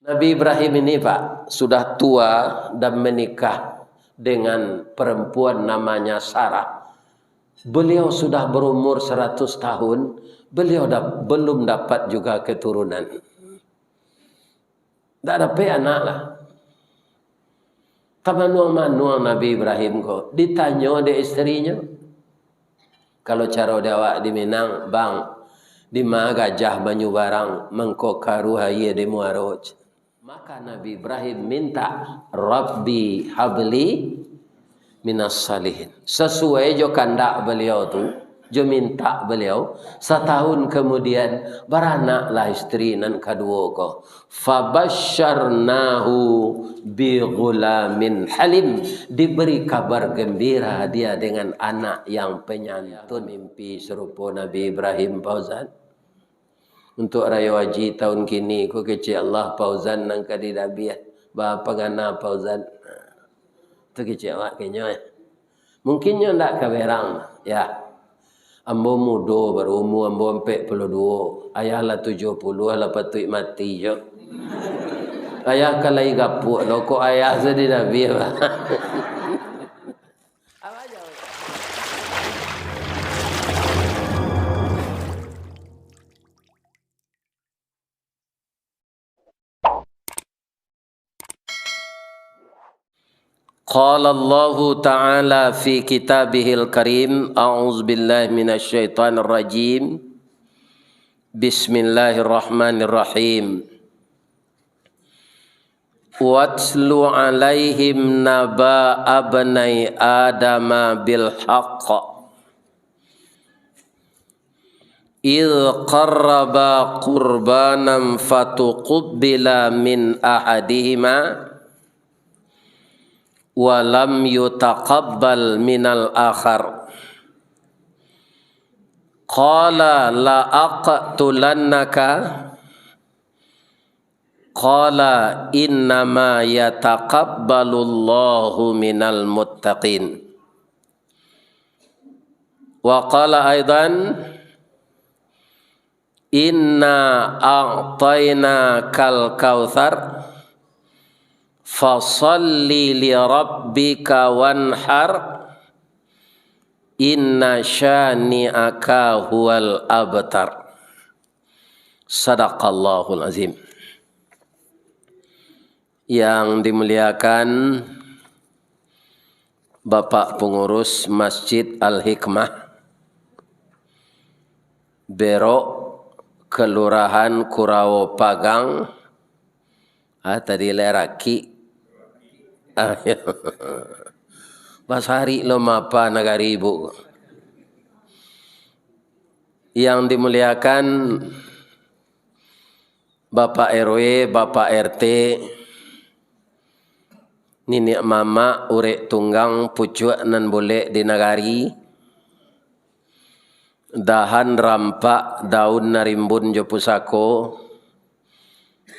Nabi Ibrahim ini Pak sudah tua dan menikah dengan perempuan namanya Sarah. Beliau sudah berumur 100 tahun, beliau belum dapat juga keturunan. Tak dapat anak lah. Manuang Nabi Ibrahim kok ditanya oleh istrinya. Kalau cara Jawa di Minang, bang, di mana gajah banyu barang mengko karuhaya di muaroj. Maka Nabi Ibrahim minta, Rabbi habli minas salihin. Sesuai jo kandak beliau tu, jo minta beliau. Setahun kemudian beranaklah istri nan kedua ko. Fabasyarnahu bi ghulamin halim. Diberi kabar gembira dia dengan anak yang penyantun. Mimpi serupa Nabi Ibrahim Fauzan. Untuk raya haji tahun kini ku kecil Allah Fauzan nang kadidabiah. Bapa ngana Fauzan. Tu kecil awak kenya. Mungkinnya ndak kaberang ya. Ambo mudo berumur ambo 42. Ayah lah 70 lah patut mati je. Ayah kalai gapuk lo ko ayah sedih nabi. Qala Allah Ta'ala fi kitabihil karim, a'udzu billahi minasy syaithanir rajim. Bismillahirrahmanirrahim. Watlu alaihim naba abnai adama bil haqq. Idh qarraba qurbanan fatuqabbala min ahadihima walam yutaqabbal minal akhar. Qala la aqtulannaka. Qala innama yataqabbalullahu minal muttaqin. Wa qala aidan inna a'tayna kal kautsar fasalli li rabbika wanhar inna syani'aka huwal abtar. Sadaqallahul azim. Yang dimuliakan Bapak Pengurus Masjid Al-Hikmah Berok Kelurahan Kurawo Pagang. Tadi leraki. Pas hari lo mapa negara ibu. Yang dimuliakan Bapak RW, Bapak RT, Nini mama urek tunggang pucuk nan boleh di nagari. Dahan rampak daun narimbun jo pusako.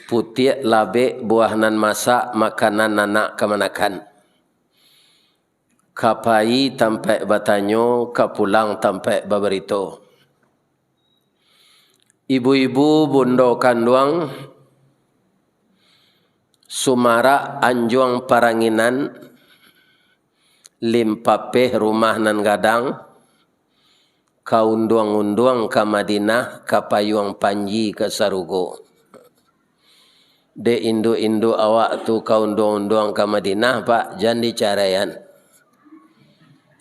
Putih labe buah nan masak makanan anak kemanakan. Kapai tampai batanyo kapulang tampai baberito. Ibu-ibu bundo kanduang Sumara anjuang paranginan limpapeh rumah nan gadang kaunduang-unduang ke Madinah kapayuang panji ke Sarugo. De indu-indu awak tu kaunduang-unduang ke Madinah Pak jangan dicarayan.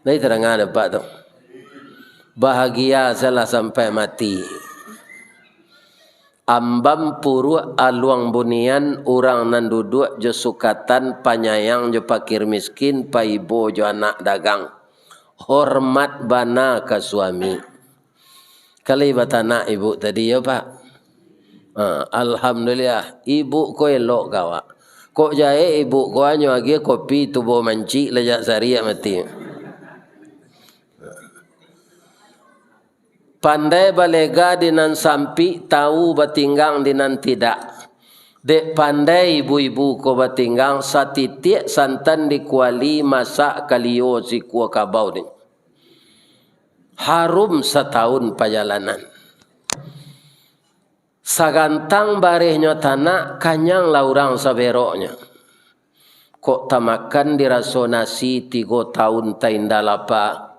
Dari terang ada Pak tu. Bahagia salah sampai mati. Ambam puru aluang bunian orang nan duduk jo sukatan panyayang jo pakir miskin paibo jo anak dagang. Hormat bana ke suami. Kali batana ibu tadi ya Pak. Alhamdulillah ibu ko elok kawa. Kok jae ibu ko anyo agi kopi tubo manci lejak sari mati. Pandai balega dinan sampi tahu batinggang dinan tidak. Dek pandai ibu-ibu ko batinggang satitik santan dikuali masak kalio si kuah kabau ni. Harum setahun perjalanan. Sagantang barehnya tanah kanyang laurang saberoknya. Kok tak makan diraso nasi 3 tahun taindalapa.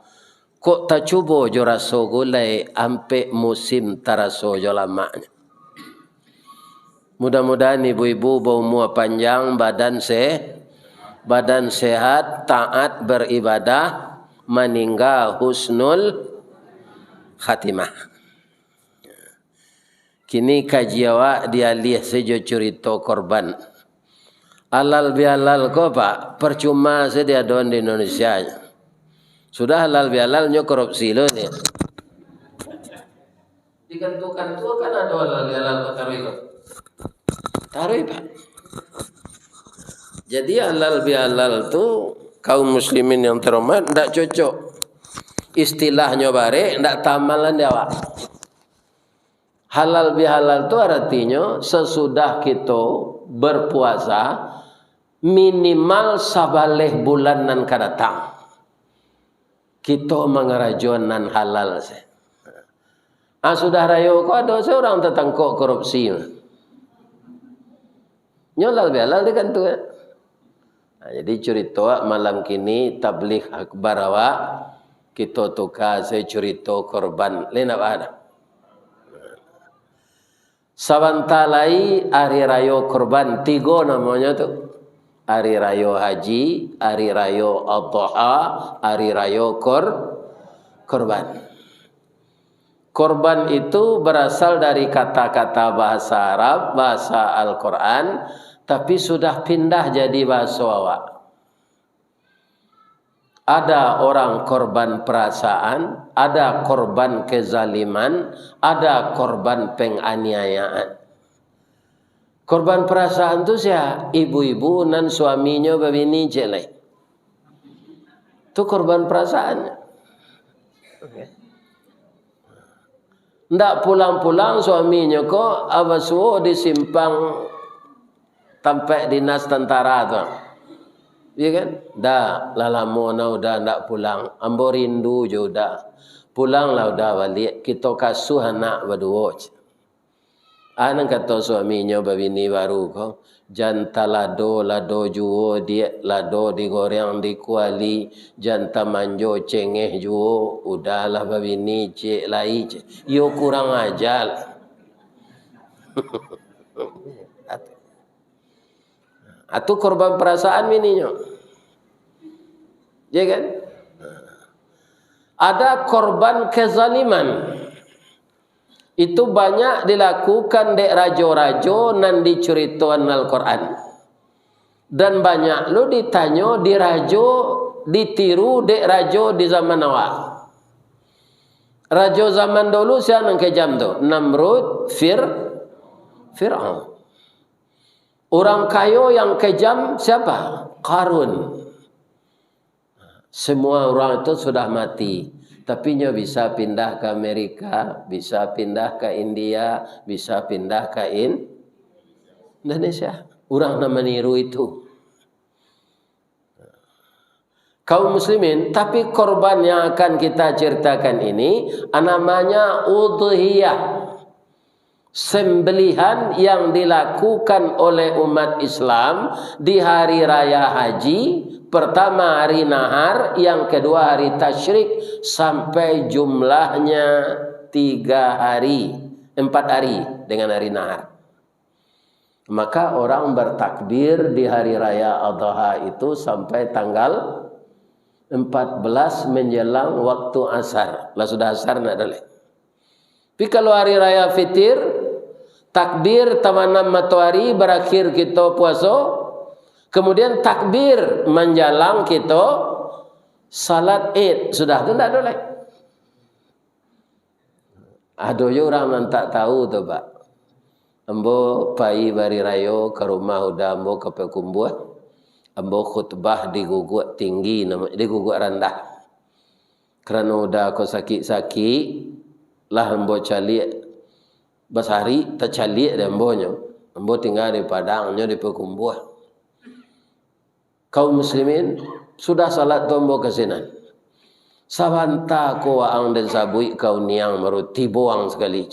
Kok tak cubo jo raso gulai ampe musim taraso jo lamanya. Mudah-mudahan ibu-ibu berumur panjang, badan sehat, taat beribadah, meninggal husnul khatimah. Kini kaji awak dialih sejo cerita korban. Halal bihalal ko pak, percuma sedia don di Indonesia. Sudah halal bihalalnya korupsi lo nih. Digantukan tu kan ada halal bihalal ko taruh pak. Jadi halal bihalal tu kaum muslimin yang terhormat ndak cocok. Istilahnya bare ndak tamalan dewa. Halal bihalal itu artinya sesudah kita berpuasa minimal sabaleh bulanan kadatang kita mengerajonan halal. Sudah rayo ko ada seorang tertangkok korupsi. Nyolal bihalal kan tu. Jadi cerita malam kini tabligh akbar awak kita tukar saya cerita korban lain apa ada. Sabantalai hari raya korban 3 namanya tu. Hari raya haji, hari raya adha, hari raya korban. Korban itu berasal dari kata-kata bahasa Arab, bahasa Al-Quran, tapi sudah pindah jadi bahasa awak. Ada orang korban perasaan, ada korban kezaliman, ada korban penganiayaan. Korban perasaan itu siapa? Ibu-ibu dan suaminya babini jelek. Itu korban perasaan. Ndak pulang-pulang suaminya kok abasuo di simpang sampai dinas tentara tu. Ya kan? Dah lama udah ndak pulang. Ambo rindu je udah. Pulanglah udah balik. Kita kasuh anak berdua. Anak kata suaminya babini baru ko. Janta lado juo dia lado digoreng di kuali. Janta manjo cengeh juo. Udahlah babini cek lai cek. Yo kurang ajar. Atau korban perasaan mininya. Ya kan? Ada korban kezaliman. Itu banyak dilakukan dek rajo-rajo nan diceritakan Al-Quran. Dan banyak lu ditanya di rajo ditiru dek rajo di zaman awal. Rajo zaman dulu siapa yang kejam tu? Namrud, Fir'aun. Orang kaya yang kejam siapa? Qarun. Semua orang itu sudah mati. Tapi nya bisa pindah ke Amerika, bisa pindah ke India, bisa pindah ke Indonesia. Orang nak meniru itu. Kaum muslimin, tapi korban yang akan kita ceritakan ini namanya udhiyah. Sembelihan yang dilakukan oleh umat Islam di hari raya haji. Pertama hari nahar, yang kedua hari tasyrik, sampai jumlahnya 4 hari dengan hari nahar. Maka orang bertakbir di hari raya adha itu sampai tanggal 14 menjelang waktu asar. Lah sudah asar nak dalih. Tapi kalau hari raya fitir, takbir tamanam matahari berakhir kita puasa, kemudian takbir menjalang kita salat Id. Sudah tu tak ada lagi. Ada je orang yang tak tahu tu pak. Ambo pai bari rayo ke rumah udah ambo ke pekumbuh. Ambo khutbah di guguk tinggi, di guguk rendah. Kerana udah aku sakit-sakit, lah ambo calik basari tercalik dan ambonya. Ambo tinggal di padangnya di pekumbuh. Kaum muslimin sudah salat tombo kesinan. Sabanta ko ang dan sabui kau niang maru tiboang sekali.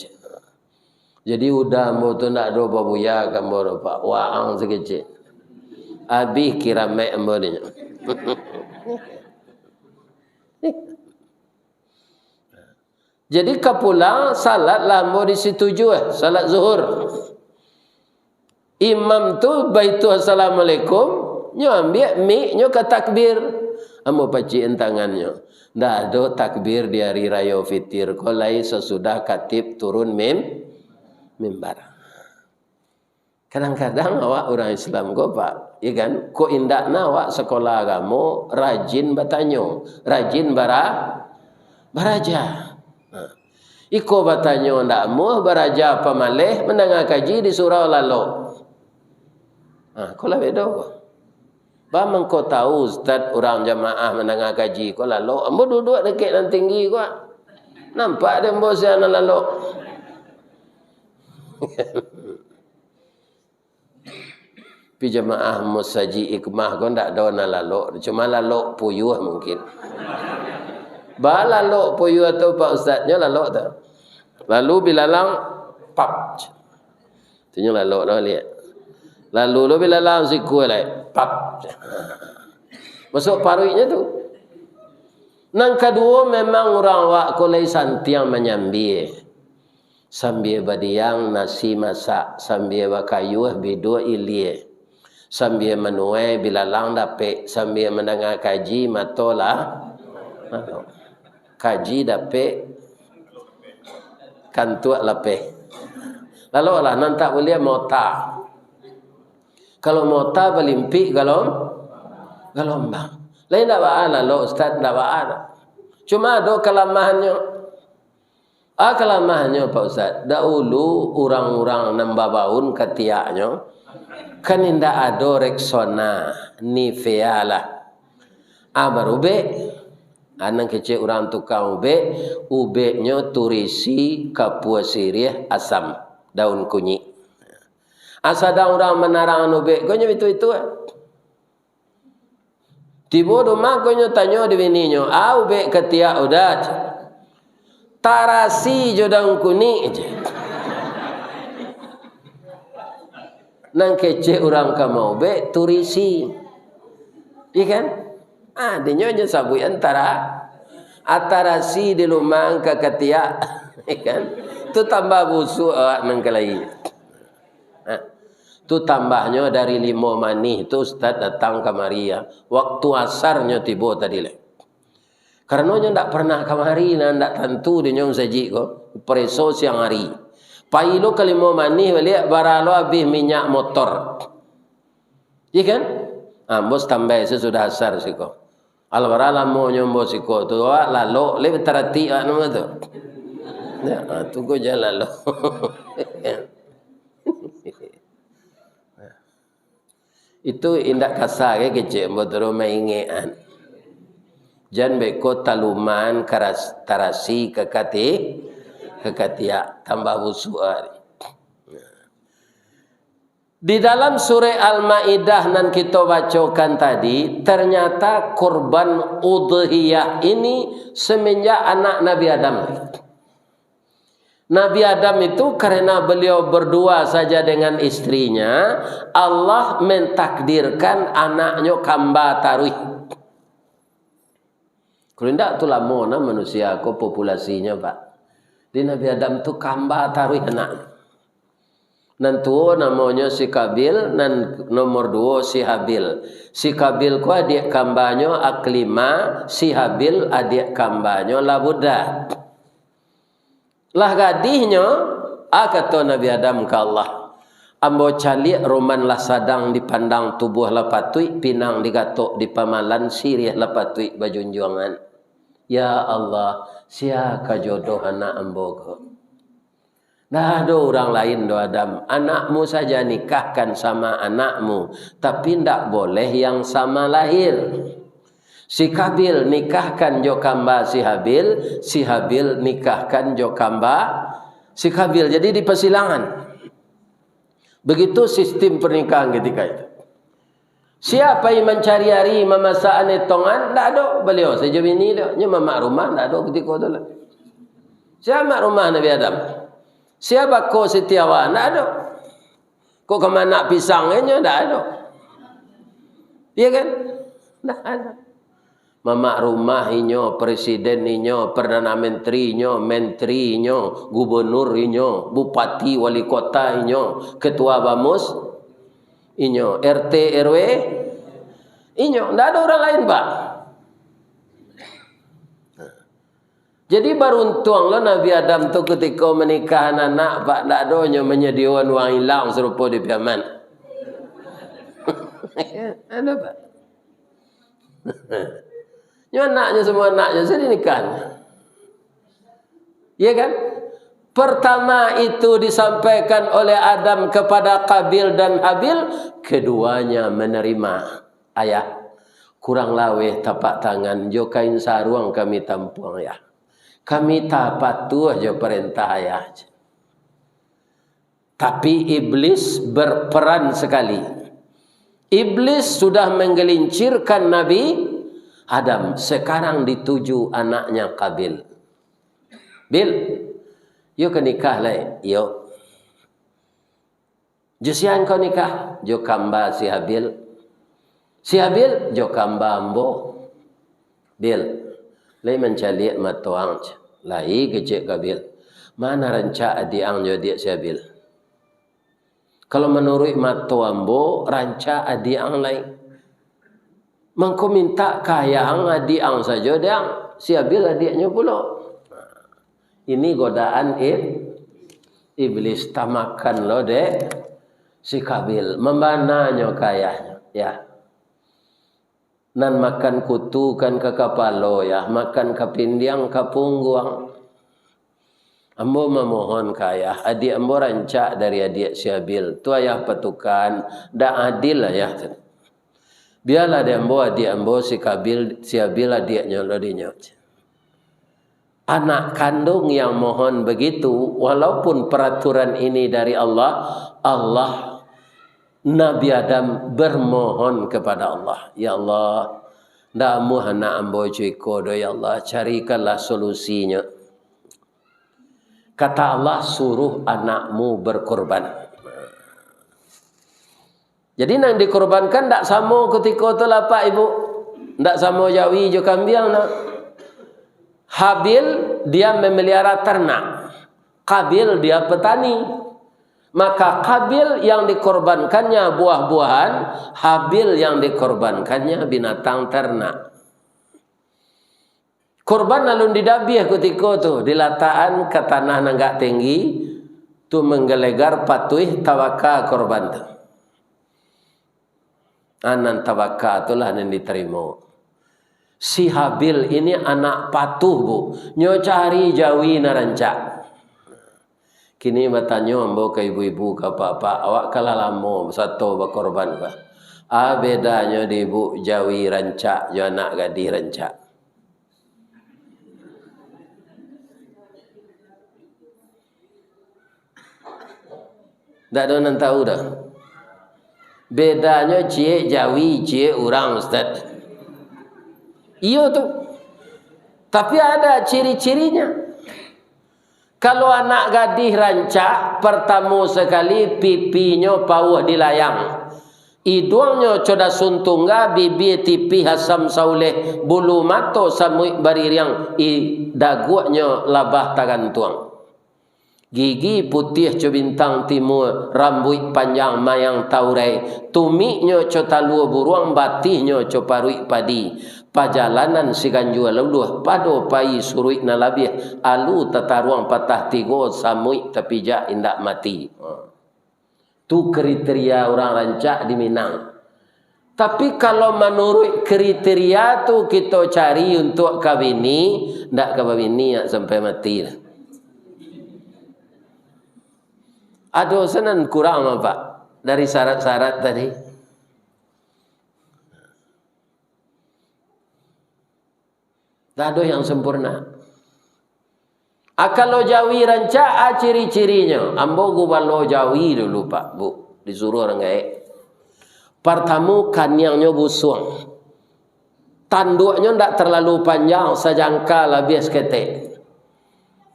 Jadi udah mau tu nak do babuya gambar pak waang sekecil. Abi kira mek ambonya. Jadi kapulang salat lah mau disetujui salat zuhur. Imam tu baitu assalamualaikum, nyo ambil mi nyo ke takbir. Amo paciin tangannya. Ndak ada takbir di hari raya fitir. Kolai sesudah katib turun mimbar. Kadang-kadang awak orang Islam ko pak, ya kan? Ko indakna awak sekolah agama rajin batanyo, rajin baraja. Iko batanyo ndak mu baraja apa malih mendengar kaji di surau lalu. Kola bedo. Ba mengko tahu ustaz orang jamaah mendengar kaji ko lalu, ambo duduk dekat dan tinggi ko. Nampak dia bos ana lalu. Pi jamaah musaji ikmah ko ndak ada na lalu, cuma lalu puyuh mungkin. Ba lalu puyuh tu pak ustaznya lalu tu. Lalu bilalang pap. Tunya lalu dah lihat. Lalu lo bilalang siku lai pap. Masuk paruinya tu. Nang kedua memang orang wak kolai santiang menyambi. Sambil badiang nasi masak, sambil bakayuh bidu ilie. Sambil menuai bilalang dapek, sambil mendengar kaji matola. Kaji dapek kantuak lapeh. Lalu lah nanti boleh mota. Kalau mota belimpi galombang. Lain tak bahan lalu ustaz tak bahan. Cuma ada kelemahannya. Kelemahannya Pak Ustaz. Dahulu orang-orang nambabaun ketiaknya kan indah ada Rexona, Nivea lah. Baru be. Anang kecil orang tukang ube-nya turisi kapua sirih asam daun kunyit. Asada orang menarang ube, konya itu tiba rumah konya tanya di bininya, ube ketiak udah. Tarasi jodang kunyit je. Nang kecil orang kamau ube turisi. Ikan? Dia nyonya sabui antara si di lumang ke ketiak, kan? Tu tambah busuk nang kelai. Tu tambahnya dari 5 manih tu ustaz datang kemari ya. Waktu asarnya tiba tadi le. Karena nya ndak pernah kemari dan ndak tentu dia nyong saji ko preso siang hari. Pailo ke 5 manih balik baralo habis minyak motor. Iya kan? Bos tambah sesudah asar siko. Alwara lamo nyombo siko tu lalu le terati nama tu. Ya, tu ko jalan lalu. Itu indak kasar ke kecil motor maingean. Jan beko taluman tarasi kekatia tambah busuk. Di dalam surah Al-Maidah yang kita bacakan tadi, ternyata korban udhiyah ini semenjak anak Nabi Adam. Nabi Adam itu karena beliau berdua saja dengan istrinya, Allah mentakdirkan anaknya kamba taruh. Kalau tidak tu lama manusia ko populasinya Pak. Di Nabi Adam tu kamba taruh anak. Nanti namanya si Kabil, dan nomor 2 si Habil. Si Kabil ku adik kambanya Aklima, si Habil adik kambanya Labuda. Lah gadihnya, kata Nabi Adam ke Allah, ambo calik roman lah sadang dipandang tubuh lapatui, pinang digatok di pamalan sirih lapatui bajunjuangan. Ya Allah, siapa jodoh anak ambo ko? Dah ada orang lain do Adam. Anakmu saja nikahkan sama anakmu, tapi tidak boleh yang sama lahir. Si Kabil nikahkan jo kamba si Habil nikahkan jo kamba si Kabil. Jadi di persilangan. Begitu sistem pernikahan ketika itu. Siapa yang mencari hari memasak anetongan? Tak ada beliau. Saja bini dia. Nya mamak rumah tak ada ketika itu lah. Siapa mak rumah Nabi Adam? Siapa ko Setiawan? Tak ada. Kok kemana pisangnya? Tak ada. Iya kan? Tak ada. Mamak rumah inyo, presiden inyo, perdana menteri inyo, gubernur inyo, bupati, wali kota inyo, ketua bamus inyo, RT RW inyo. Tak ada orang lain, Pak. Jadi beruntung lo Nabi Adam tu ketika menikah anak Pak, tak adanya menyediakan wang hilang serupa di Piaman. Ada, Pak. Anaknya semua anaknya saya dinikah. Ya kan? Pertama itu disampaikan oleh Adam kepada Qabil dan Habil, keduanya menerima. Ayah, kurang laweh tapak tangan, jo kain sarung kami tampuang ya. Kami tak patuh aja perintah ayah. Tapi iblis berperan sekali. Iblis sudah menggelincirkan Nabi Adam, sekarang dituju anaknya Qabil. Bil, yuk ke nikah lah, yuk. Jusian kau nikah, jo kamba si Habil. Si Habil, jo kamba ambo. Bil, lai mencari matuang, lai kecik Qabil. Mana rancak adiang jo dia si Habil? Kalau menurut matuambo, rancak adiang lain. Mangko minta kayang adiang saja dia si Habil adiknya pula. Ini godaan iblis, tamakan lo dek si Qabil, membananya kayanya ya. Nan makan kutu kan ke kapalo ya, makan kapindiang kapungguang. Ambo memohon kaya, adik ambo rancak dari adik si Habil. Tu ayah patukan, dak adil lah ya. Biarlah dia ambo adik ambo si Qabil, si Habil adiknya lodinya. Anak kandung yang mohon begitu, walaupun peraturan ini dari Allah, Nabi Adam bermohon kepada Allah, ya Allah, ndak mu anak ambo ciko do ya Allah, carikanlah solusinya. Kata Allah, suruh anakmu berkorban. Jadi nang dikorbankan ndak sama ketika tu lah Pak Ibu, ndak sama Jawi jo kambing nak. Habil dia memelihara ternak, Qabil dia petani. Maka Qabil yang dikorbankannya buah-buahan, Habil yang dikorbankannya binatang ternak. Korban lalu didabih ketika tu dilataan ke tanah nanggak tinggi tu menggelegar patuih tawaka korban tu. Anan tawaka itulah yang diterima. Si Habil ini anak patuh bu, nyo cari jawi narancak. Kini bertanya ambo ke ibu-ibu ke bapak, awak kalah lama satu berkorban bah. Bedanya di ibu jawi rancak, jo anak gadis rancak. Tak ada orang tahu dah. Bedanya cie jawi, cie orang Ustaz. Iyo tu. Tapi ada ciri-cirinya. Kalau anak gadis rancak, pertama sekali pipinya pauh dilayang. Hidungnya coda suntungga, bibi tipi hasam sauleh, bulu mato samui baririang, dagunya labah tagantuang. Gigi putih co bintang timur, rambut panjang mayang taurai, tumiknya co talua buruang, batihnya co parui padi. Pajalanan si ganjua luluh, pado pai surui na labih, alu tataruang patah tigo samui tapijak indak mati. Tu kriteria orang rancak di Minang. Tapi kalau menurut kriteria tu kita cari untuk kawini, ndak kawini sampai mati. Ada senan kurang apa dari syarat-syarat tadi? Tak ada yang sempurna. Kalau Jawi rancak, ciri-cirinya. Ambo gubalo Jawi dulu Pak Bu, disuruh orang gaek. Pertama kanyangnya busung. Tanduknya tidak terlalu panjang, sejangka lebih seketik.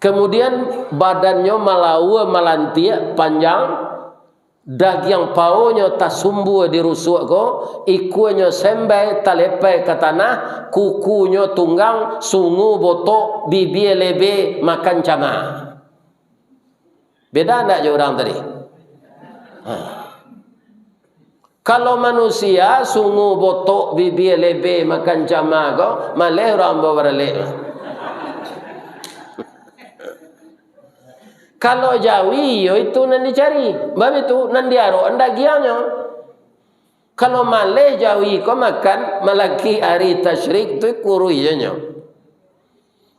Kemudian badannya malawa malantia panjang, daging paunya tasumbu dirusuk ko, ikunya sembai talepai ke tanah, kukunya tunggang, sungu botok, bibir lebe makan cama. Beda enggak je orang tadi? Kalau manusia sungu botok, bibir lebe makan cama ko, malih orang bawa lek. Kalau Jawi yo itu nan dicari, bab itu nan diaro anda gianya. Kalau Malay Jawi ko makan malaki hari tasyrik tu kuruyanya.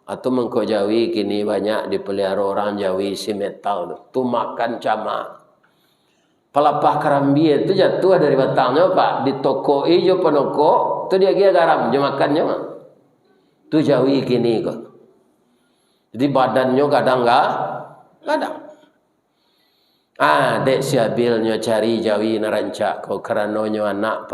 Atau mengko Jawi kini banyak dipelihara orang Jawi si metal tu makan cama. Pelapah kerambi itu jatuh dari batangnya Pak, di toko ijo penoko tu dia gia garam je makannya. Tu Jawi kini ko. Jadi badannya kadang kadang. Dek siabilnya cari Jawi narancak ko karanonyo anak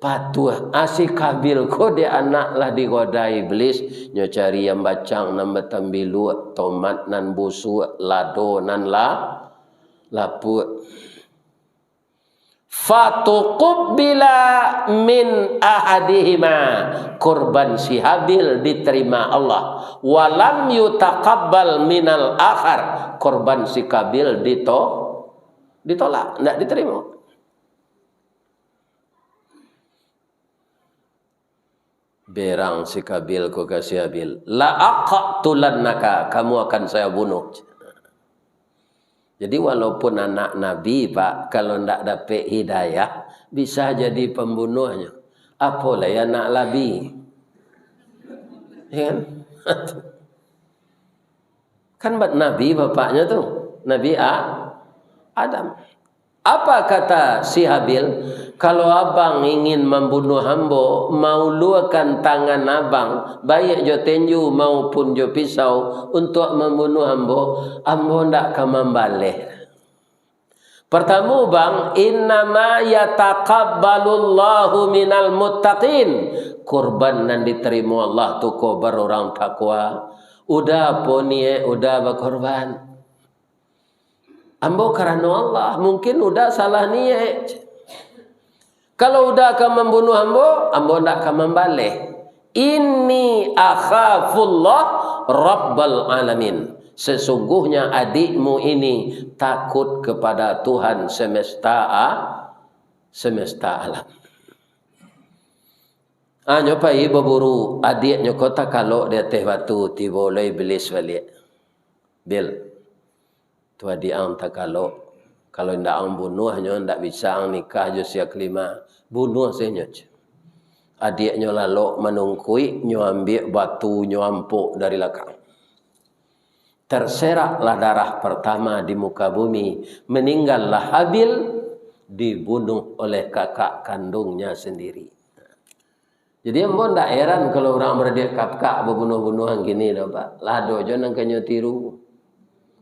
patuh asik kabil ko de anak lah digoda iblis nyo cari yang bacang nan betambilu tomat nan busu lado nan lapu fatuqbila min ahadihima, korban si Habil diterima Allah, walam yutaqabbal minal akhar, korban si Kabil ditolak, tidak diterima. Berang si Kabil ko kasih Habil, la aqtulannaka, kamu akan saya bunuh. Jadi walaupun anak Nabi Pak, kalau tidak dapat hidayah, bisa jadi pembunuhnya. Apalah ya anak Nabi. Ya kan buat Nabi bapaknya tuh, Nabi Adam. Apa kata si Habil? Kalau abang ingin membunuh hamba, mau luahkan tangan abang, baik jo tenju maupun jo pisau untuk membunuh hamba, hamba ndak akan membaleh. Pertama bang, innama yataqabbalullahu minal muttaqin. Kurban yang diterima Allah tu kobar orang takwa. Udah poni udah berkorban. Ambo karena Allah, mungkin udah salah niat. Kalau udah akan membunuh ambo tidak akan membaleh. Inni akhafullah rabbal alamin. Sesungguhnya adikmu ini takut kepada Tuhan semesta alam. Nyopai berburu adiknya kota kalau dia teh batu tiba oleh iblis balik. Bil. Tu adik ang tak kalau ndak ang bunuhnya ndak bisa ang nikah jo sia kelima bunuh saja. Adiknya lalu menungkui nyo ambil batu nyo ampuk dari belakang. Terseraklah darah pertama di muka bumi, meninggallah Habil dibunuh oleh kakak kandungnya sendiri. Jadi ambo ndak heran kalau orang beradik kakak berbunuh-bunuhan gini dah Pak. Lado jo nang kanyo tiru.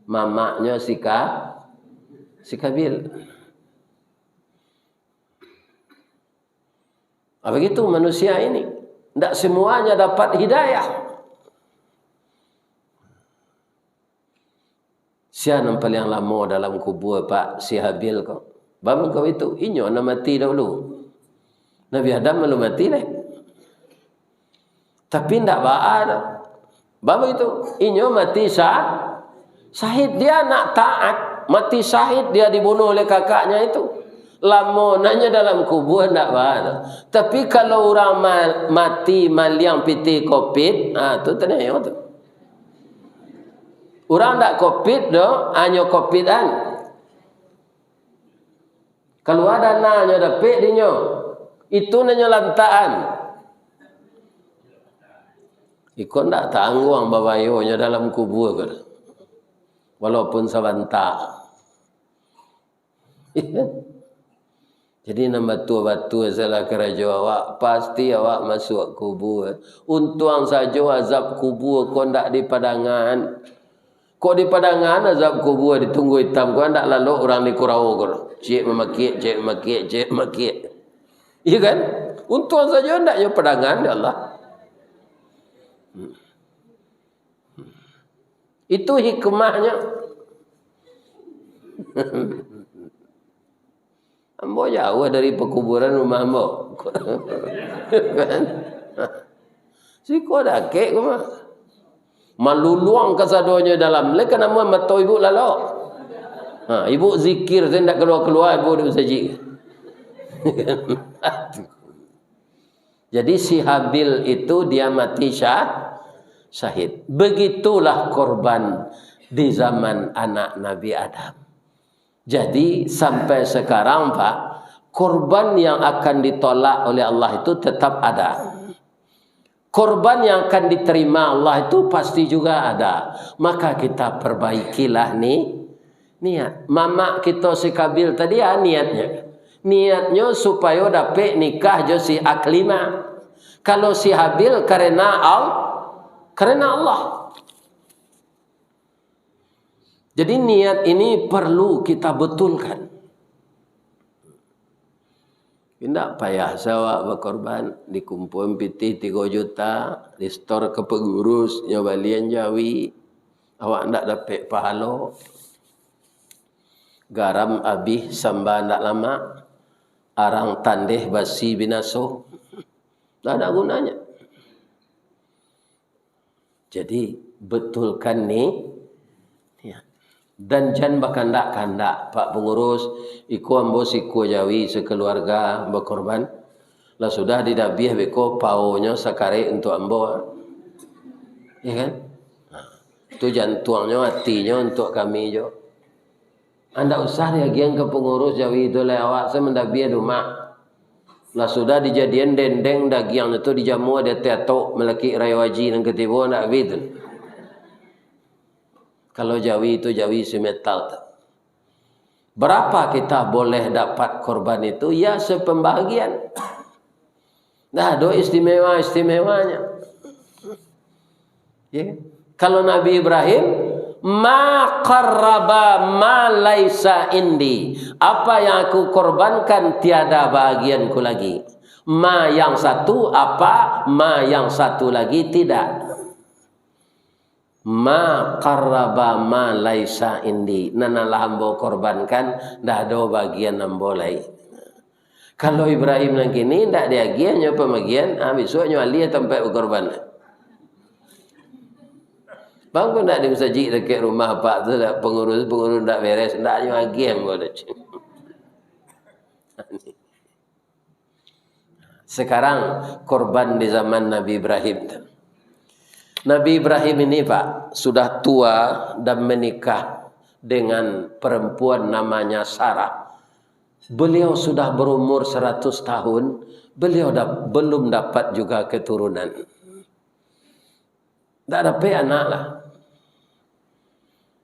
Mamaknya si Kabil. Begitu manusia ini. Tidak semuanya dapat hidayah. Siapa yang paling lama dalam kubur Pak si Habil kau? Bapa kau itu inyo nak mati dahulu. Nabi Adam belum mati dah. Tapi tidak ada. Bapa itu inyo mati Syahid dia nak taat, mati syahid dia dibunuh oleh kakaknya itu. Lama nanya dalam kubur tak ada. Tapi kalau orang mati maliang piti COVID, tu tanya tu. Orang tak COVID doh, hanya COVID kan. Kalau ada nanya dapat dinyo, itu nanya lantaan. Ikut tak tanggung babayonya dalam kubur ke. Walaupun sebentar. Jadi nama batu salah kerja awak pasti awak masuk kubur. Untung saja azab kubur kau ndak di padangan. Kau di padangan azab kubur ditunggu hitam kau ndak lalu orang di kurau kau. Cik memakik. Iya kan? Untung saja ndak di padangan ya Allah. Itu hikmahnya. Ambo jauh dari pekuburan rumah ambo. Kan? Si kau dah kek kau mah. Maluluang kasadonya dalam. Lek nama mata ibu lalu. Ibu zikir, saya tak keluar-keluar ibu di masjid. Jadi si Habil itu dia mati syahid. Begitulah korban di zaman anak Nabi Adam. Jadi sampai sekarang Pak, korban yang akan ditolak oleh Allah itu tetap ada. Korban yang akan diterima Allah itu pasti juga ada. Maka kita perbaikilah niat. Mamak kita si Kabil tadi niatnya. Niatnya supaya dapat nikah jo si Aklima. Kalau si Habil karena Allah. Jadi niat ini perlu kita betulkan. Tidak payah sawak berkorban, dikumpul piti 3 juta, di store ke pengurus, nyobalian jawi, awak tidak dapat pahala. Garam habis samba tidak lama, arang tandeh basi binaso, tidak ada gunanya. Jadi betulkan nih. Dan jangan berkandak-kandak Pak Pengurus, iku ambo siku jawi sekeluarga berkorban. Lah sudah didabih beko paunya sakare untuk ambo. Ya kan? Itu jantungnya, hatinya untuk kami jo. Anda usah reagian ke pengurus jawi itu lewat saya mendabih rumah. Lah sudah dijadian dendeng daging itu dijamu ada teatok melaki rayawaji dan ketibo nak gitu. Kalau jawi itu jawi semetal. Berapa kita boleh dapat korban itu? Ya sepembahagian. Nah, do istimewanya. Ya. Kalau Nabi Ibrahim, ma qarraba ma laisa indi. Apa yang aku korbankan tiada bahagianku lagi. Ma yang satu apa, ma yang satu lagi tidak. Ma qarraba ma laisa indi. Nanalah ambo korbankan dah ada bagian ambo lain. Kalau Ibrahim nang kini ndak diagian nya pemagian, besoknya ali tempat berkorban. Bang pun ndak di masjid dekat rumah Pak tu dak pengurus ndak beres, ndak nya agian boleh. Sekarang korban di zaman Nabi Ibrahim. Nabi Ibrahim ini Pak sudah tua dan menikah dengan perempuan namanya Sarah. Beliau sudah berumur 100 tahun. Beliau belum dapat juga keturunan. Tak dapat anak lah.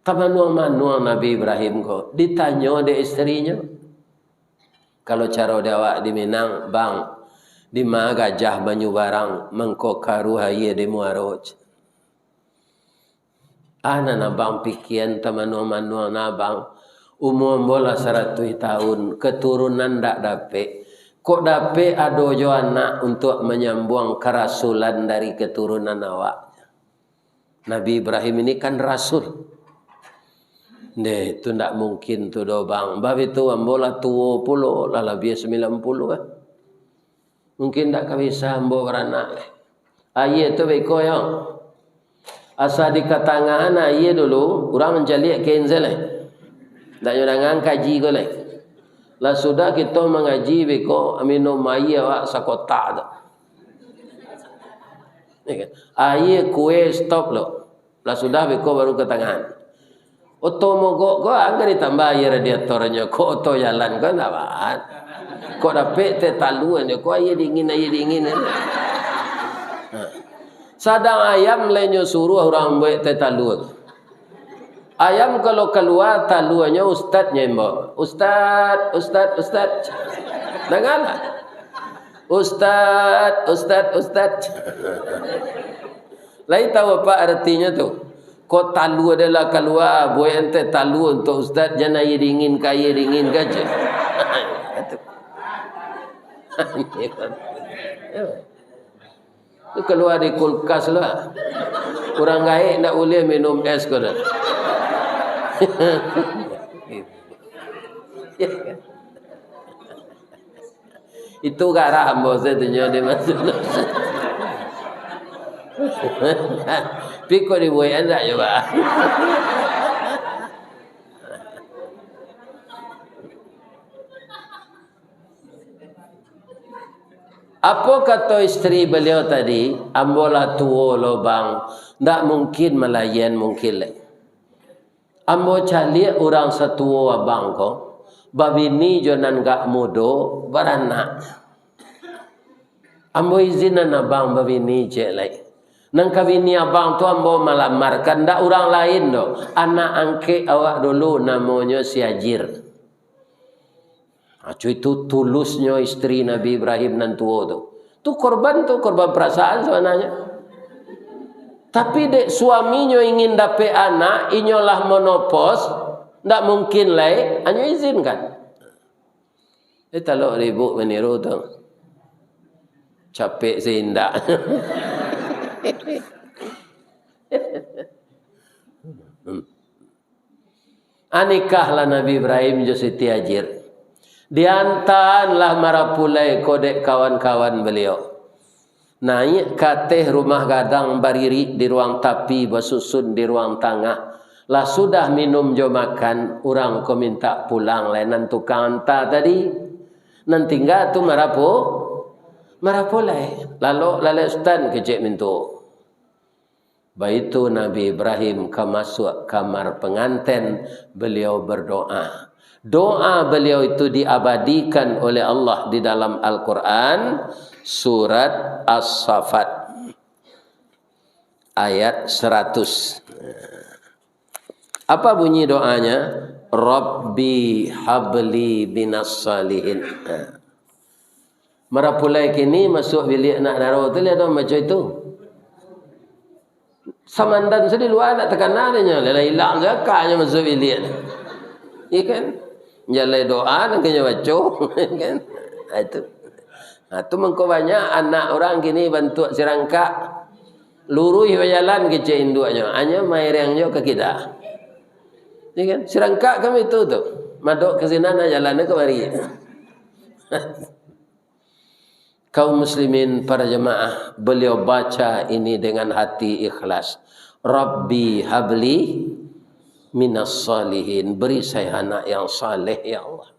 Manuang Nabi Ibrahim kok. Ditanya oleh istrinya. Kalau cara dawak di Minang, bang, di mana gajah banyu barang mengkokaru haye di muaroj. Ana nabang pikian manuang nabang umur bola 100 tahun keturunan ndak dapat. Kok dapat ado jo anak untuk menyambung kerasulan dari keturunan awak. Nabi Ibrahim ini kan rasul. Deh, itu ndak mungkin tu do bang. Bab itu ambola tua puluh, lah lebih 90 Mungkin ndak bisa ambo beranak. Aye tu beko yang asa dikatangan aye dulu orang mencari kenzel tak jangan kaji ko lah sudah kita mengaji beko minum aye awak sakota tu aye kue stop lo lah sudah beko baru ke tangan oto mogok ko anggar ditambah aye radiatornya ko oto jalan ko tak bahan ko dapat tetaluan ko aye dingin sadang ayam lainnya suruh orang buat tetalu. Ayam kalau keluar taluannya ustadznya mbak. Ustad. Dengarlah. Ustad. Lain tahu apa artinya tu? Kau talu adalah keluar buat ente talu untuk ustad jangan air dingin gaje. Itu keluar di kulkas lah. Orang gaib tak boleh minum es kau dah. Itu garam bos saya tunjuk dia masuk. Pikir dibuat anda coba. Apa kata isteri beliau tadi? Ambolah tua lo bang. Tak mungkin melayan mungkin lagi. Ambo cari orang setua abang ko. Babi ni jonan gak mudo beranak. Ambo izinan abang babi ni je lagi. Nang kawini abang tu ambo malamarkan dak orang lain do. Anak angke awak dulu namanya si Hajir. Itu tulusnya istri Nabi Ibrahim nan tua tu. Tu korban perasaan sebenarnya. Tapi dek suaminya ingin dapat anak, inyolah monopos, ndak mungkin lai, hanya izinkan. Talok ribut meniru tu. Capek seindak. Anikahlah Nabi Ibrahim jo Siti Hajir. Diantarlah marapulai kodek kawan-kawan beliau. Naik kateh rumah gadang bariri di ruang tapi bersusun di ruang tengah. Lah sudah minum jo makan, orang ko minta pulang lainan tukang hantar tadi. Nan tinggal tu marapulai. Lalu lalestan kecik mintu. Baitu Nabi Ibrahim ke masuk kamar pengantin, beliau berdoa. Doa beliau itu diabadikan oleh Allah di dalam Al-Quran surat As-Saffat ayat 100. Apa bunyi doanya? Rabbi habli binas salihin. Marapulai kini masuk bilik nak naruh tu lihat macam itu. Samandan sedih luar nak tekan adanya, hilang zakatnya masuk bilik. Iya kan? Jalai doa dan kena baca kan. Itu mengko banyak anak orang kini bantu sirangka lurui berjalan kecil induknya hanya mairangnya ke kita. Ya kan? Sirangka kami itu tu. Madok ke sini nak jalan ke mari. Kaum muslimin para jemaah, beliau baca ini dengan hati ikhlas. Rabbi habli minas salihin, beri saya anak yang saleh ya Allah.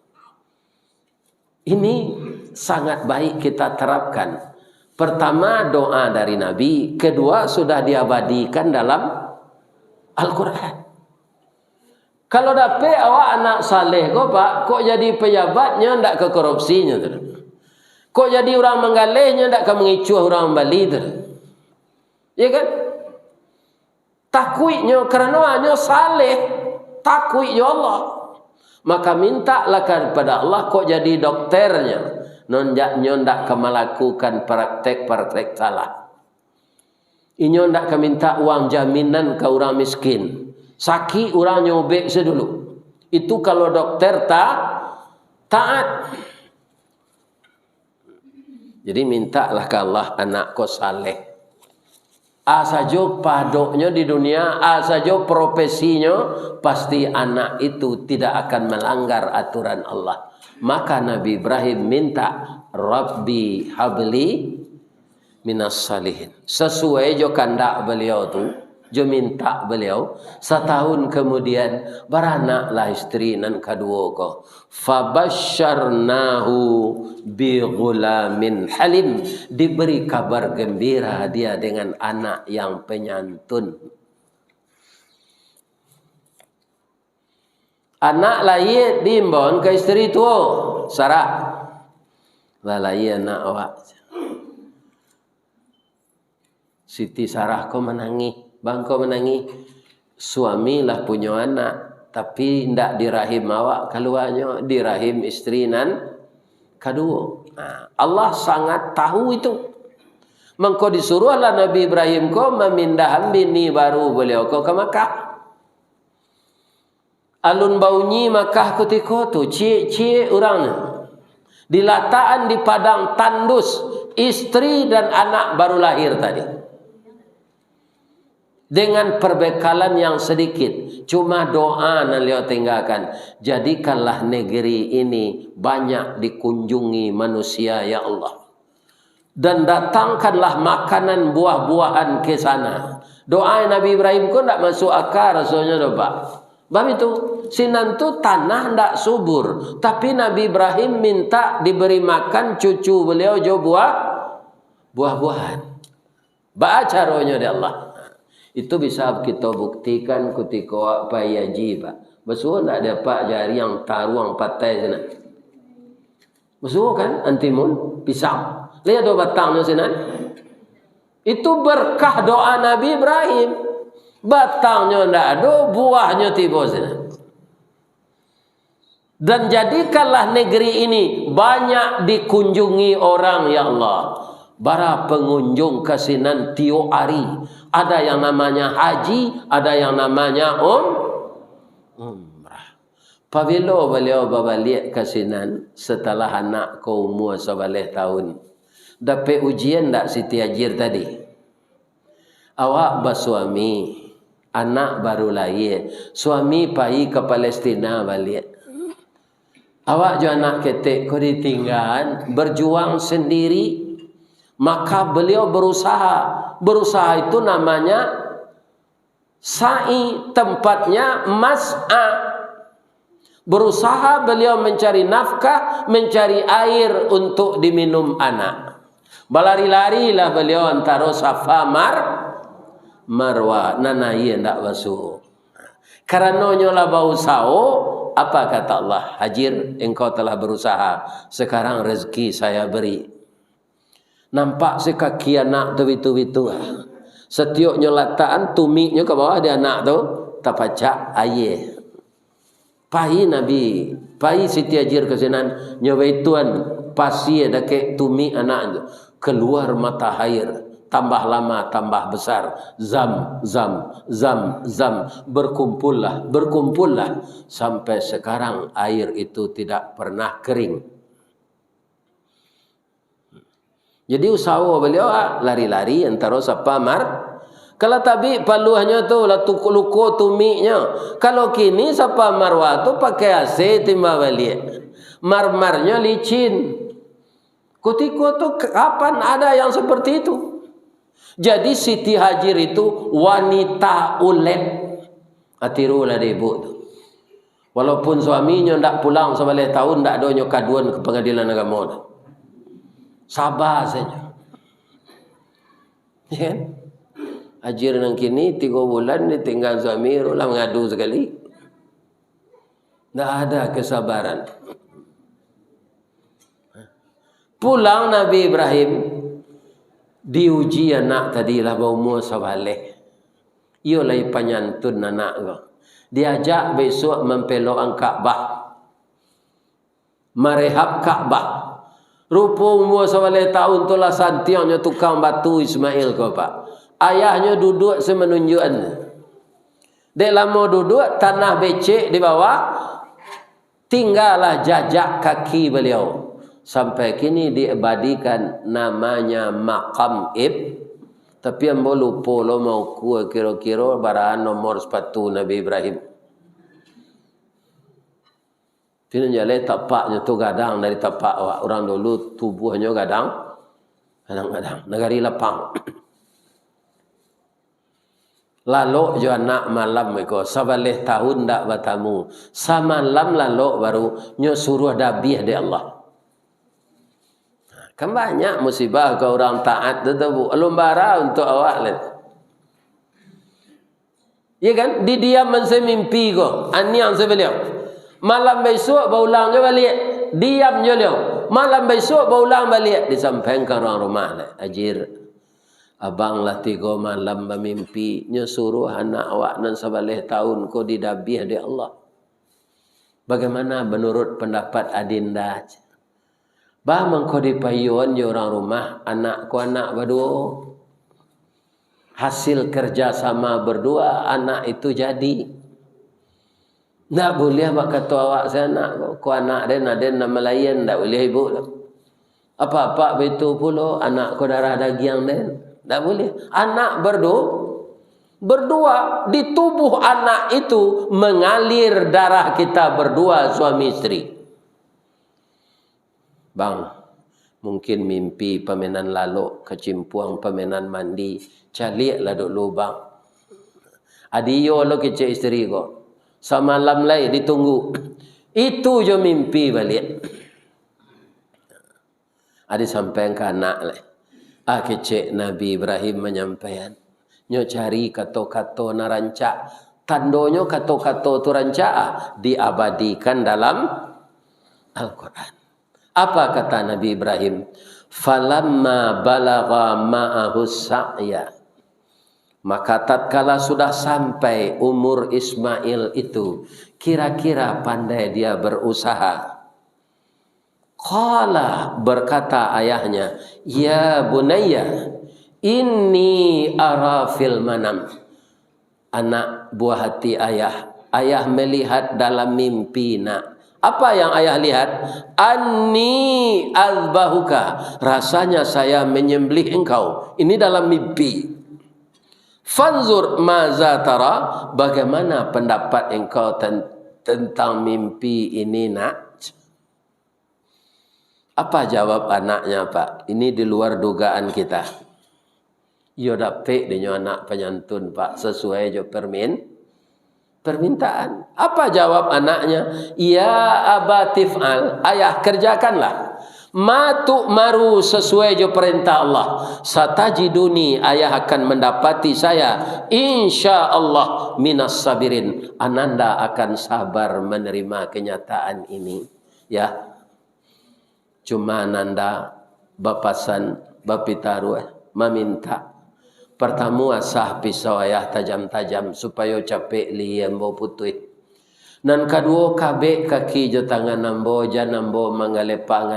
Ini sangat baik kita terapkan. Pertama doa dari Nabi, kedua sudah diabadikan dalam Al-Quran. Kalau dapat awak anak saleh kok pak, kok jadi pejabatnya ndak ke korupsinya tu. Kok jadi orang menggalihnya ndak ke mengicuh orang Bali tu. Ya kan? Takwiknya kerana hanya saleh, takwiknya Allah. Maka mintalah kepada Allah kok jadi dokternya. Nonjaknya ndak ke melakukan praktek-praktek salah. Inyo ndak ke minta uang jaminan ke orang miskin. Sakit orang nyobek sedulu. Itu kalau dokter taat. Jadi mintalah ke Allah anak ko saleh. Saja padoknya di dunia, saja profesinya, pasti anak itu tidak akan melanggar aturan Allah. Maka Nabi Ibrahim minta, Rabbi habli minas salihin. Sesuai jo kandak beliau tu, jo minta beliau. Setahun kemudian beranaklah istri nan kedua ko. Fabasyarnahu bi ghulamin halim, diberi kabar gembira dia dengan anak yang penyantun. Anak lahir diimbon ke istri tua Sarah. Lahir anak awak. Siti Sarah kau menangis, bang kau menangis. Suami lah punya anak, tapi ndak di rahim awak, keluarnya di rahim istri nan kedua. Allah sangat tahu itu. Mengko disuruhlah Nabi Ibrahim ko memindah bini baru beliau ko ke Makkah. Alun baunyi Makkah ketika tu cik-cik orangnya. Dilataan di padang tandus, istri dan anak baru lahir tadi. dengan perbekalan yang sedikit, cuma doa yang beliau tinggalkan. Jadikanlah negeri ini banyak dikunjungi manusia ya Allah, dan datangkanlah makanan buah-buahan ke sana. Doa Nabi Ibrahim pun tak masuk akal rasanya doa. Sebab itu sinan tu tanah tak subur, tapi Nabi Ibrahim minta diberi makan cucu beliau jo buah-buahan. Baca caranya di Allah. Itu bisa kita buktikan ketika Pak Yaji Pak. Besul tak ada Pak jari yang taruang patai sana. Besul kan? Antimun pisang. Lihat dua batangnya sana. Itu berkah doa Nabi Ibrahim. Batangnya tidak ada, buahnya tiba sana. Dan jadikanlah negeri ini banyak dikunjungi orang ya Allah. Bara pengunjung kesinan tiap hari. Ada yang namanya haji, ada yang namanya umrah. Apabila beliau balik kesinan setelah anak ke umur 11 tahun. Dapat ujian tak Siti Hajir tadi? Awak bersuami, anak baru lahir. Suami pergi ke Palestina balik. Awak jo anak ketek kau ditinggal, berjuang sendiri. Maka beliau berusaha. Berusaha itu namanya sa'i, tempatnya mas'a. Berusaha beliau mencari nafkah, mencari air untuk diminum anak. Berlari-larilah beliau antara Safa Marwah. Nana ia tak basuh. Karena nyola bau sao, apa kata Allah? Hajir, engkau telah berusaha. Sekarang rezeki saya beri. Nampak sekaki anak tu itu. Setiap nyolataan tumiknya ke bawah dia anak tu tapacak air. Pahi Nabi, pahi Siti Hajir kesinan nyobai tuan pasir dekat tumik anak tu. Keluar mata air, tambah lama tambah besar. Zam berkumpullah sampai sekarang air itu tidak pernah kering. Jadi usaha beliau lari-lari antara Safa Kalau tabi paluhnya tu lah luko tumiknya. Kalau kini Safa Marwah tu pakai AC timba balik. Marmarnya licin. Ketika tu kapan ada yang seperti itu? Jadi Siti Hajir itu wanita ulet. Atirulah dia ibu tu. Walaupun suaminya tak pulang 11 tahun, tak ada kaduan ke pengadilan agama tu. Sabar saja. Ya. Hajir nang kini 3 bulan ditinggal suami, ulah mengadu sekali. Tak ada kesabaran. Pulang Nabi Ibrahim diuji anak tadilah berumur 11. Ia lagi penyantun anak kau. Diajak besok mempelok Kaabah. Merehab Kaabah. Rupa umur 11 tahun tu lah santiangnya tukang batu Ismail kau pak. Ayahnya duduk semenunjukan. Dek lama duduk, tanah becek di bawah. Tinggallah jajak kaki beliau. Sampai kini diabadikan namanya Maqam Tapi yang lupa lo mau kuat kira-kira barahan nomor sepatu Nabi Ibrahim. Tidak jalan tapaknya tu gadang dari tapak awak. Orang dulu tubuhnya gadang. Negari lapang. Lalu jo anak malam mereka. 11 tahun tak bertamu. Samalam lalu baru nyo suruh dabiah di Allah. Kan banyak musibah ke orang taat. Tetapi lumbara untuk awak. Ya kan? Didiam saya mimpi ko. Ani yang saya beliau. Malam besok berulang je balik. Diam je beliau. Malam besok berulang balik. Disampaikan orang rumah. Hajir. Abang lah 3 malam bermimpi. Nya suruh anak awak nan 11 tahun ko didabiah di Allah. Bagaimana menurut pendapat adinda? Bah mengko dipayuan je orang rumah. Anakku anak berdua. Hasil kerjasama berdua. Anak itu jadi. Tak boleh abang kata awak saya nak. Ku anak dia nama lain. Tak boleh ibu. Apa-apa betul pula. Anak ku darah daging dia. Tak boleh. Anak berdua. Berdua, di tubuh anak itu mengalir darah kita berdua suami istri. Bang, mungkin mimpi permainan lalu, kecimpuang permainan mandi, caliklah duk lubang. Adiyo lo kecik istri ko. Semalam lai ditunggu. Itu je mimpi balik. Adi sampai ke anak lai. Kecik Nabi Ibrahim menyampaikan. Nyo cari kato-kato na rancak. Tandonyo kato-kato tu rancak diabadikan dalam Al-Quran. Apa kata Nabi Ibrahim? Falamma balagha ma'ahu sa'ya. Maka tatkala sudah sampai umur Ismail itu, kira-kira pandai dia berusaha. Qala, berkata ayahnya, ya bunayya, inni ara fil manam. Anak buah hati ayah. Ayah melihat dalam mimpi nak. Apa yang ayah lihat? Anni azbahuka. Rasanya saya menyembelih engkau. Ini dalam mimpi. Fanzur maza tara. Bagaimana pendapat engkau tentang mimpi ini nak? Apa jawab anaknya, Pak? Ini di luar dugaan kita. Yo dapet dengan anak penyantun, Pak, sesuai jo permintaan. Apa jawab anaknya? Ya abatif al, ayah kerjakanlah. Matu maru sesuai jo perintah Allah. Satajiduni, ayah akan mendapati saya insya Allah minas sabirin. Ananda akan sabar menerima kenyataan ini. Ya. Cuma ananda bapasan bapitaru meminta. Pertama asah pisau ayah tajam-tajam supaya capek liam bo putih. Nan kedua kabek kaki jo tangan nambo janambo mangalepa.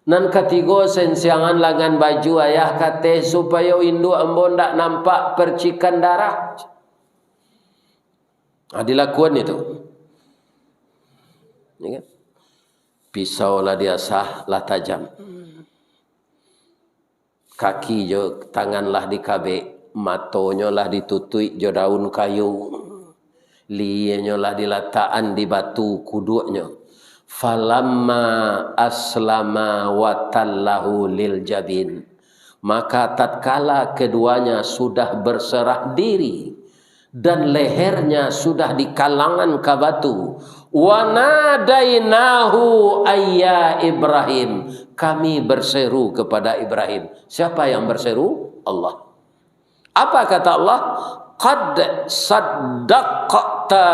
Nan ketiga sensiangan langan baju ayah kate supaya indu ambo ndak nampak percikan darah. Dilakukan itu. Ya kan? Pisau lah dia sah lah tajam. Kaki jo tangan lah dikabek, matonyo lah ditutui jo daun kayu, lienyo lah dilataan di batu kuduknya. Falamma aslama watallahu lil jabin. Maka tatkala keduanya sudah berserah diri dan lehernya sudah di kalangan ke batu, wa nadainahu ayya Ibrahim, kami berseru kepada Ibrahim. Siapa yang berseru? Allah. Apa kata Allah? Qad saddaqta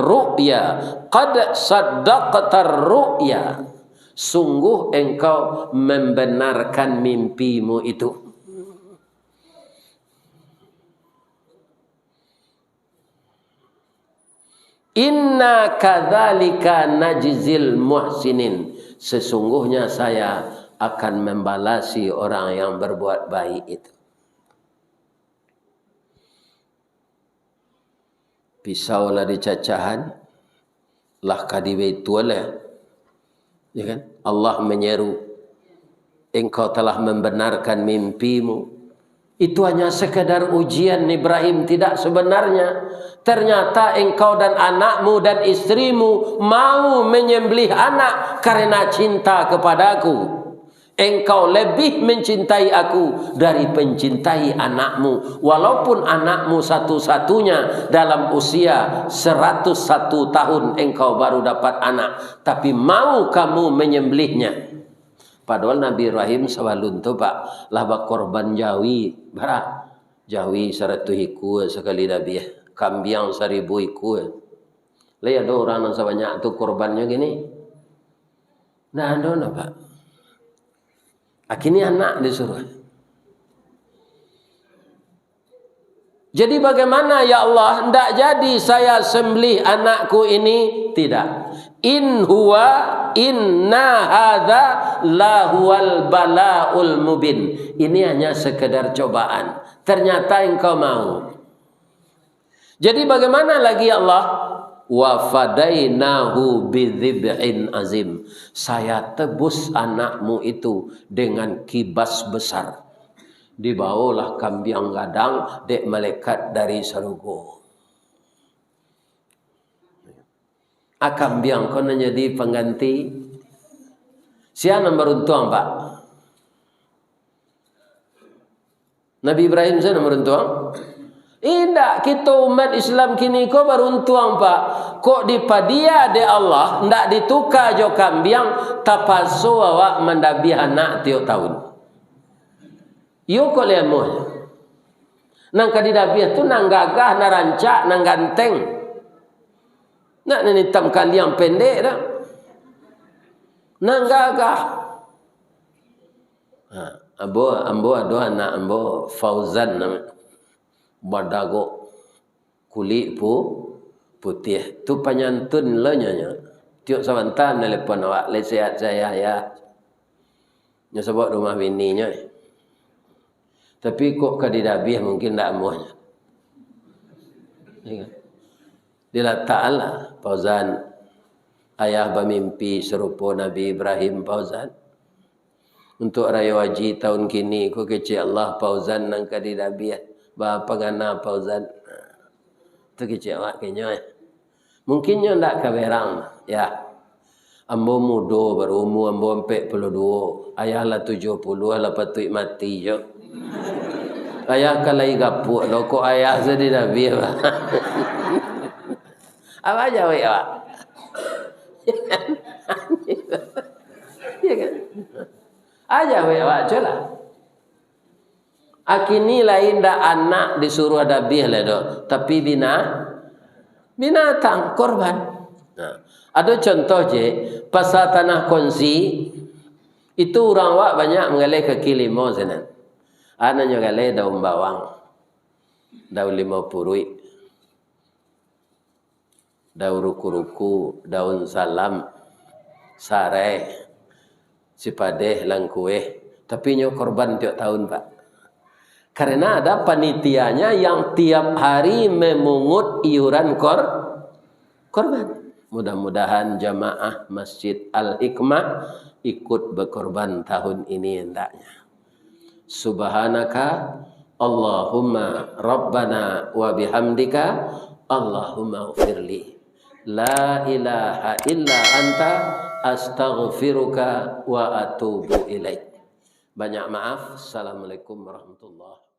ru'ya. Qad saddaqta ru'ya. Sungguh engkau membenarkan mimpimu itu. Inna kadzalika najzil muhsinin. Sesungguhnya saya akan membalasi orang yang berbuat baik itu. Pisau lah dicacahan, lah kadiwe tuale. Ya kan? Allah menyeru, engkau telah membenarkan mimpimu. Itu hanya sekedar ujian Ibrahim, tidak sebenarnya. Ternyata engkau dan anakmu dan istrimu mau menyembelih anak karena cinta kepadaku. Engkau lebih mencintai aku dari mencintai anakmu. Walaupun anakmu satu-satunya dalam usia 101 tahun engkau baru dapat anak. Tapi mau kamu menyembelihnya. Padahal Nabi Ibrahim sawalun tu Pak, lah korban jawi, bara jawi 100 iku sekali Nabi, kambiang 1000 iku. Lah ada orang yang sebanyak tu korbannya gini. Nah, ada Pak. Akhirnya anak disuruh. Jadi bagaimana ya Allah? Tidak jadi saya sembelih anakku ini. Tidak. In huwa inna hadza lahuwal balaul mubin. Ini hanya sekedar cobaan. Ternyata engkau mau. Jadi bagaimana lagi ya Allah? Wa fadainahu bidzib'in azim. Saya tebus anakmu itu dengan kibas besar. Dibawalah kambing gadang dek malaikat dari surga. Kambing kau jadi pengganti. Siapa yang beruntung Pak? Nabi Ibrahim saya beruntung? Tidak, kita umat Islam kini kau beruntung Pak. Kok dipadia de Allah, ndak ditukar jo kambing, tapaso awak mendabi anak tiap tahun. Yo kok lemoh. Nang kadidabi tu nang gagah, nang rancak, nang ganteng. Nak nitam kali yang pendek dah. Nang gagah. Ambo ada anak ambo Fauzan nama. Badago kulit putih. Tu penyantun lo nyonya. Tiap sebentar nelpon awak, le sehat saya ya. Nya sebab rumah bininya. Tapi kok kadidabih mungkin tak amuhnya. Dia ta'ala Fauzan ayah bermimpi serupa Nabi Ibrahim Fauzan. Untuk raya haji tahun kini ku kecil Allah Fauzan nang kadidabih bapa gana Fauzan. Tu kecil awak kenya. Mungkinnya ndak kaberang ya. Ambo muda berumur ambo 42, ayah lah 70 lah patut mati je. Ayah kalai gapuk lo ko ayah sedih Nabi. Apa aja wei awak? Ya kan? Aja wei awak celah. Akini lain dah anak disuruh ada bih lah do, tapi binatang korban. Nah, ada contoh je pasal tanah kongsi itu orang wak banyak mengalih kaki limau sana. Anaknya galih daun bawang, daun limau purui, daun ruku-ruku, daun salam, sarai, sipadeh, langkueh. Tapi nyo korban tiap tahun Pak. Karena ada panitianya yang tiap hari memungut iuran korban. Mudah-mudahan jamaah Masjid Al-Hikmah ikut berkorban tahun ini hendaknya. Subhanaka Allahumma Rabbana wa bihamdika Allahumma ghfirli. La ilaha illa anta astaghfiruka wa atubu ilaik. Banyak maaf. Assalamualaikum warahmatullahi wabarakatuh.